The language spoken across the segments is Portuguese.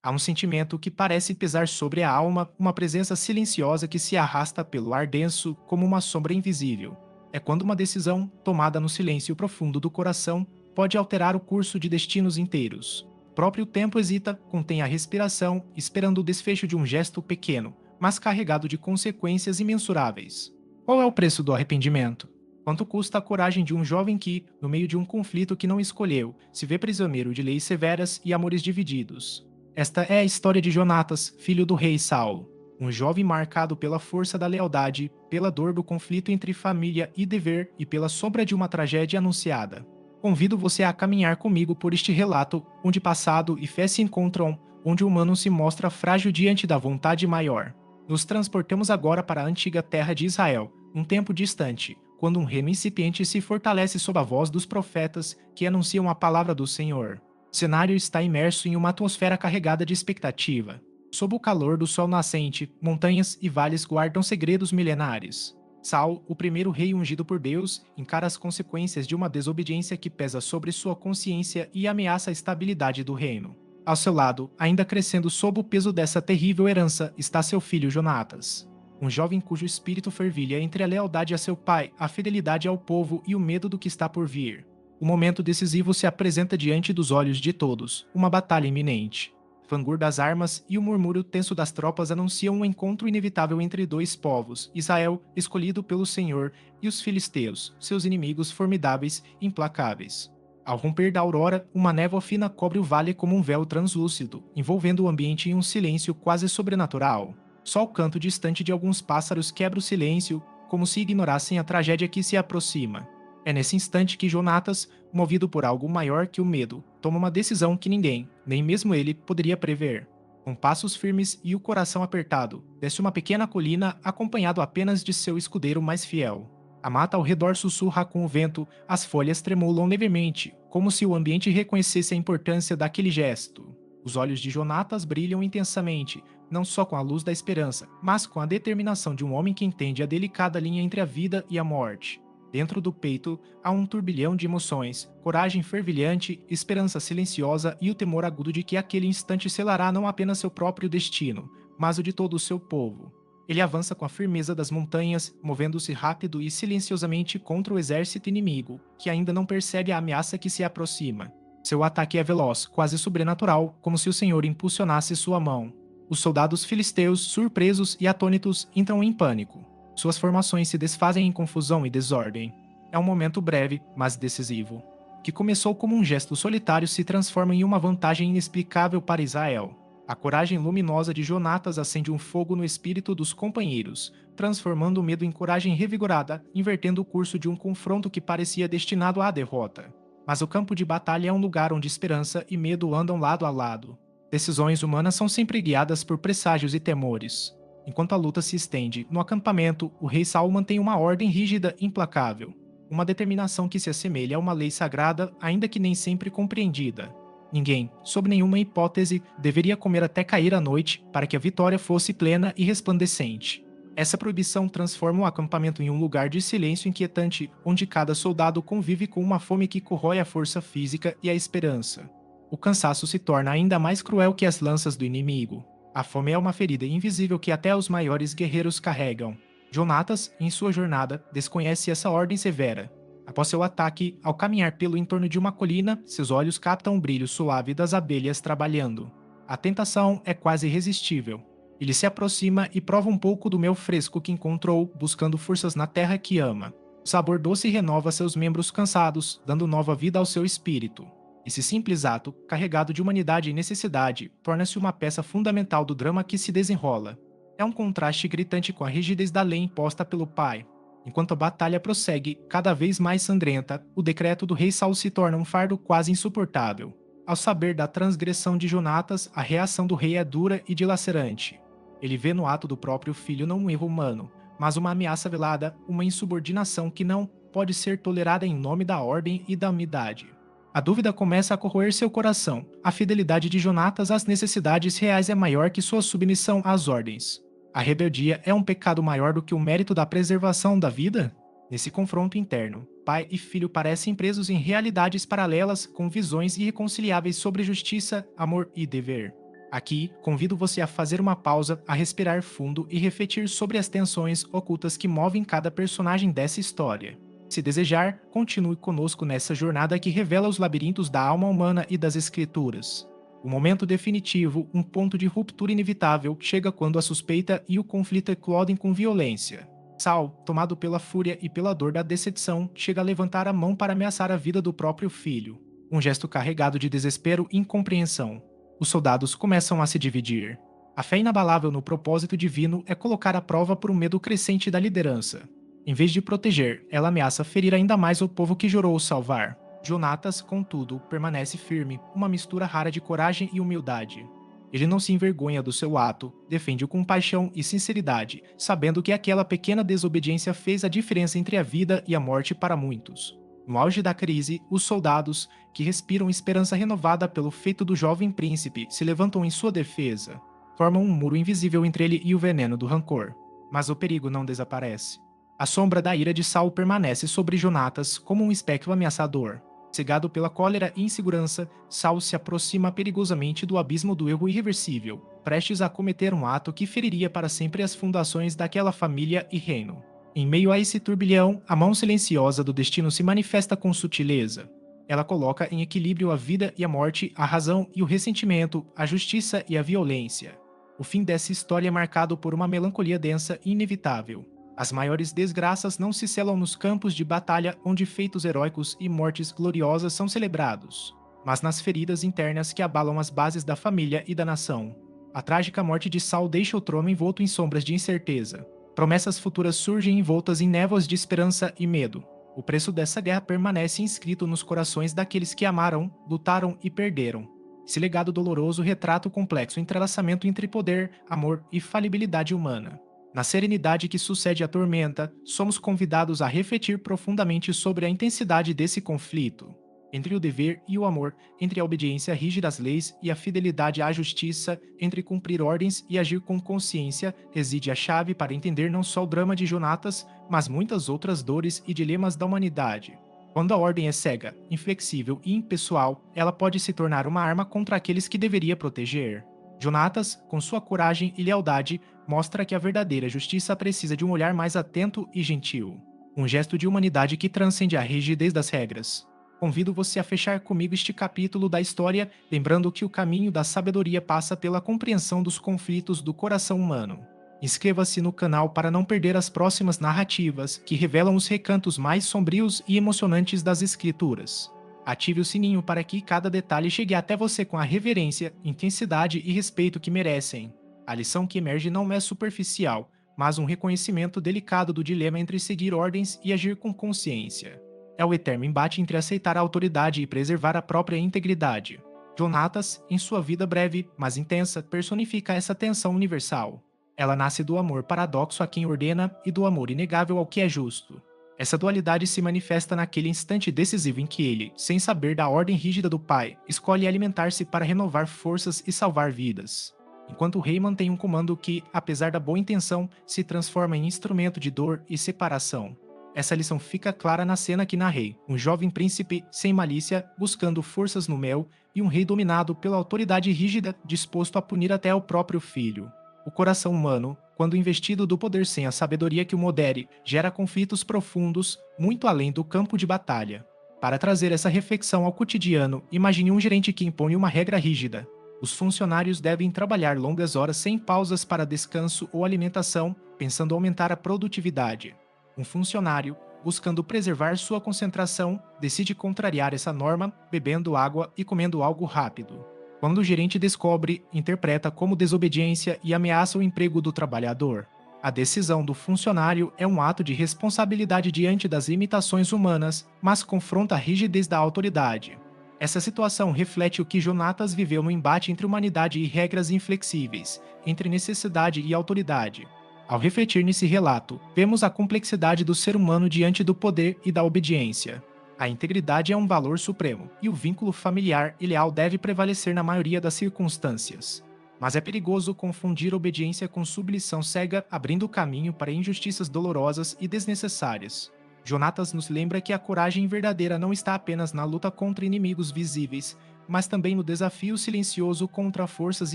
Há um sentimento que parece pesar sobre a alma, uma presença silenciosa que se arrasta pelo ar denso como uma sombra invisível. É quando uma decisão, tomada no silêncio profundo do coração, pode alterar o curso de destinos inteiros. O próprio tempo hesita, contém a respiração, esperando o desfecho de um gesto pequeno, mas carregado de consequências imensuráveis. Qual é o preço do arrependimento? Quanto custa a coragem de um jovem que, no meio de um conflito que não escolheu, se vê prisioneiro de leis severas e amores divididos? Esta é a história de Jonatas, filho do rei Saulo, um jovem marcado pela força da lealdade, pela dor do conflito entre família e dever e pela sombra de uma tragédia anunciada. Convido você a caminhar comigo por este relato, onde passado e fé se encontram, onde o humano se mostra frágil diante da vontade maior. Nos transportamos agora para a antiga terra de Israel, um tempo distante, quando um reino incipiente se fortalece sob a voz dos profetas que anunciam a palavra do Senhor. O cenário está imerso em uma atmosfera carregada de expectativa. Sob o calor do sol nascente, montanhas e vales guardam segredos milenares. Saul, o primeiro rei ungido por Deus, encara as consequências de uma desobediência que pesa sobre sua consciência e ameaça a estabilidade do reino. Ao seu lado, ainda crescendo sob o peso dessa terrível herança, está seu filho Jonatas, um jovem cujo espírito fervilha entre a lealdade a seu pai, a fidelidade ao povo e o medo do que está por vir. O momento decisivo se apresenta diante dos olhos de todos, uma batalha iminente. O fangor das armas e o murmúrio tenso das tropas anunciam um encontro inevitável entre dois povos, Israel, escolhido pelo Senhor, e os filisteus, seus inimigos formidáveis e implacáveis. Ao romper da aurora, uma névoa fina cobre o vale como um véu translúcido, envolvendo o ambiente em um silêncio quase sobrenatural. Só o canto distante de alguns pássaros quebra o silêncio, como se ignorassem a tragédia que se aproxima. É nesse instante que Jonatas, movido por algo maior que o medo, toma uma decisão que ninguém, nem mesmo ele, poderia prever. Com passos firmes e o coração apertado, desce uma pequena colina acompanhado apenas de seu escudeiro mais fiel. A mata ao redor sussurra com o vento, as folhas tremulam levemente, como se o ambiente reconhecesse a importância daquele gesto. Os olhos de Jonatas brilham intensamente, não só com a luz da esperança, mas com a determinação de um homem que entende a delicada linha entre a vida e a morte. Dentro do peito há um turbilhão de emoções, coragem fervilhante, esperança silenciosa e o temor agudo de que aquele instante selará não apenas seu próprio destino, mas o de todo o seu povo. Ele avança com a firmeza das montanhas, movendo-se rápido e silenciosamente contra o exército inimigo, que ainda não percebe a ameaça que se aproxima. Seu ataque é veloz, quase sobrenatural, como se o Senhor impulsionasse sua mão. Os soldados filisteus, surpresos e atônitos, entram em pânico. Suas formações se desfazem em confusão e desordem. É um momento breve, mas decisivo, que começou como um gesto solitário se transforma em uma vantagem inexplicável para Israel. A coragem luminosa de Jonatas acende um fogo no espírito dos companheiros, transformando o medo em coragem revigorada, invertendo o curso de um confronto que parecia destinado à derrota. Mas o campo de batalha é um lugar onde esperança e medo andam lado a lado. Decisões humanas são sempre guiadas por presságios e temores. Enquanto a luta se estende, no acampamento, o rei Saul mantém uma ordem rígida e implacável. Uma determinação que se assemelha a uma lei sagrada, ainda que nem sempre compreendida. Ninguém, sob nenhuma hipótese, deveria comer até cair a noite para que a vitória fosse plena e resplandecente. Essa proibição transforma o acampamento em um lugar de silêncio inquietante, onde cada soldado convive com uma fome que corrói a força física e a esperança. O cansaço se torna ainda mais cruel que as lanças do inimigo. A fome é uma ferida invisível que até os maiores guerreiros carregam. Jonatas, em sua jornada, desconhece essa ordem severa. Após seu ataque, ao caminhar pelo entorno de uma colina, seus olhos captam o brilho suave das abelhas trabalhando. A tentação é quase irresistível. Ele se aproxima e prova um pouco do mel fresco que encontrou, buscando forças na terra que ama. O sabor doce renova seus membros cansados, dando nova vida ao seu espírito. Esse simples ato, carregado de humanidade e necessidade, torna-se uma peça fundamental do drama que se desenrola. É um contraste gritante com a rigidez da lei imposta pelo pai. Enquanto a batalha prossegue, cada vez mais sangrenta, o decreto do rei Saul se torna um fardo quase insuportável. Ao saber da transgressão de Jonatas, a reação do rei é dura e dilacerante. Ele vê no ato do próprio filho não um erro humano, mas uma ameaça velada, uma insubordinação que não pode ser tolerada em nome da ordem e da unidade. A dúvida começa a corroer seu coração. A fidelidade de Jonatas às necessidades reais é maior que sua submissão às ordens. A rebeldia é um pecado maior do que o mérito da preservação da vida? Nesse confronto interno, pai e filho parecem presos em realidades paralelas com visões irreconciliáveis sobre justiça, amor e dever. Aqui, convido você a fazer uma pausa, a respirar fundo e refletir sobre as tensões ocultas que movem cada personagem dessa história. Se desejar, continue conosco nessa jornada que revela os labirintos da alma humana e das escrituras. O momento definitivo, um ponto de ruptura inevitável, chega quando a suspeita e o conflito eclodem com violência. Saul, tomado pela fúria e pela dor da decepção, chega a levantar a mão para ameaçar a vida do próprio filho. Um gesto carregado de desespero e incompreensão. Os soldados começam a se dividir. A fé inabalável no propósito divino é colocar à prova por um medo crescente da liderança. Em vez de proteger, ela ameaça ferir ainda mais o povo que jurou salvar. Jonatas, contudo, permanece firme, uma mistura rara de coragem e humildade. Ele não se envergonha do seu ato, defende-o com paixão e sinceridade, sabendo que aquela pequena desobediência fez a diferença entre a vida e a morte para muitos. No auge da crise, os soldados, que respiram esperança renovada pelo feito do jovem príncipe, se levantam em sua defesa. Formam um muro invisível entre ele e o veneno do rancor. Mas o perigo não desaparece. A sombra da ira de Saul permanece sobre Jonatas como um espectro ameaçador. Cegado pela cólera e insegurança, Saul se aproxima perigosamente do abismo do erro irreversível, prestes a cometer um ato que feriria para sempre as fundações daquela família e reino. Em meio a esse turbilhão, a mão silenciosa do destino se manifesta com sutileza. Ela coloca em equilíbrio a vida e a morte, a razão e o ressentimento, a justiça e a violência. O fim dessa história é marcado por uma melancolia densa e inevitável. As maiores desgraças não se selam nos campos de batalha onde feitos heróicos e mortes gloriosas são celebrados, mas nas feridas internas que abalam as bases da família e da nação. A trágica morte de Saul deixa o trono envolto em sombras de incerteza. Promessas futuras surgem envoltas em névoas de esperança e medo. O preço dessa guerra permanece inscrito nos corações daqueles que amaram, lutaram e perderam. Esse legado doloroso retrata o complexo entrelaçamento entre poder, amor e falibilidade humana. Na serenidade que sucede à tormenta, somos convidados a refletir profundamente sobre a intensidade desse conflito. Entre o dever e o amor, entre a obediência rígida às leis e a fidelidade à justiça, entre cumprir ordens e agir com consciência, reside a chave para entender não só o drama de Jonatas, mas muitas outras dores e dilemas da humanidade. Quando a ordem é cega, inflexível e impessoal, ela pode se tornar uma arma contra aqueles que deveria proteger. Jonatas, com sua coragem e lealdade, mostra que a verdadeira justiça precisa de um olhar mais atento e gentil. Um gesto de humanidade que transcende a rigidez das regras. Convido você a fechar comigo este capítulo da história, lembrando que o caminho da sabedoria passa pela compreensão dos conflitos do coração humano. Inscreva-se no canal para não perder as próximas narrativas que revelam os recantos mais sombrios e emocionantes das escrituras. Ative o sininho para que cada detalhe chegue até você com a reverência, intensidade e respeito que merecem. A lição que emerge não é superficial, mas um reconhecimento delicado do dilema entre seguir ordens e agir com consciência. É o eterno embate entre aceitar a autoridade e preservar a própria integridade. Jonatas, em sua vida breve, mas intensa, personifica essa tensão universal. Ela nasce do amor paradoxo a quem ordena e do amor inegável ao que é justo. Essa dualidade se manifesta naquele instante decisivo em que ele, sem saber da ordem rígida do pai, escolhe alimentar-se para renovar forças e salvar vidas. Enquanto o rei mantém um comando que, apesar da boa intenção, se transforma em instrumento de dor e separação. Essa lição fica clara na cena que narrei: um jovem príncipe sem malícia, buscando forças no mel, e um rei dominado pela autoridade rígida, disposto a punir até o próprio filho. O coração humano, quando investido do poder sem a sabedoria que o modere, gera conflitos profundos, muito além do campo de batalha. Para trazer essa reflexão ao cotidiano, imagine um gerente que impõe uma regra rígida. Os funcionários devem trabalhar longas horas sem pausas para descanso ou alimentação, pensando aumentar a produtividade. Um funcionário, buscando preservar sua concentração, decide contrariar essa norma, bebendo água e comendo algo rápido. Quando o gerente descobre, interpreta como desobediência e ameaça o emprego do trabalhador. A decisão do funcionário é um ato de responsabilidade diante das limitações humanas, mas confronta a rigidez da autoridade. Essa situação reflete o que Jonatas viveu no embate entre humanidade e regras inflexíveis, entre necessidade e autoridade. Ao refletir nesse relato, vemos a complexidade do ser humano diante do poder e da obediência. A integridade é um valor supremo, e o vínculo familiar e leal deve prevalecer na maioria das circunstâncias. Mas é perigoso confundir obediência com submissão cega, abrindo caminho para injustiças dolorosas e desnecessárias. Jonatas nos lembra que a coragem verdadeira não está apenas na luta contra inimigos visíveis, mas também no desafio silencioso contra forças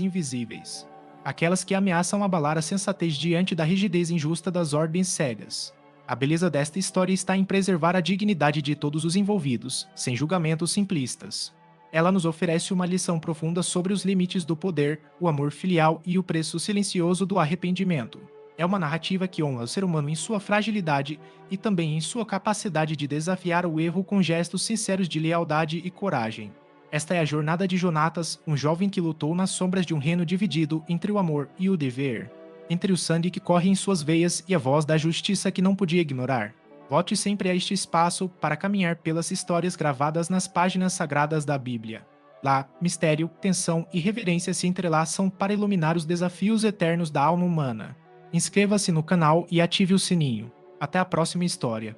invisíveis. Aquelas que ameaçam abalar a sensatez diante da rigidez injusta das ordens cegas. A beleza desta história está em preservar a dignidade de todos os envolvidos, sem julgamentos simplistas. Ela nos oferece uma lição profunda sobre os limites do poder, o amor filial e o preço silencioso do arrependimento. É uma narrativa que honra o ser humano em sua fragilidade e também em sua capacidade de desafiar o erro com gestos sinceros de lealdade e coragem. Esta é a jornada de Jonatas, um jovem que lutou nas sombras de um reino dividido entre o amor e o dever, entre o sangue que corre em suas veias e a voz da justiça que não podia ignorar. Volte sempre a este espaço para caminhar pelas histórias gravadas nas páginas sagradas da Bíblia. Lá, mistério, tensão e reverência se entrelaçam para iluminar os desafios eternos da alma humana. Inscreva-se no canal e ative o sininho. Até a próxima história.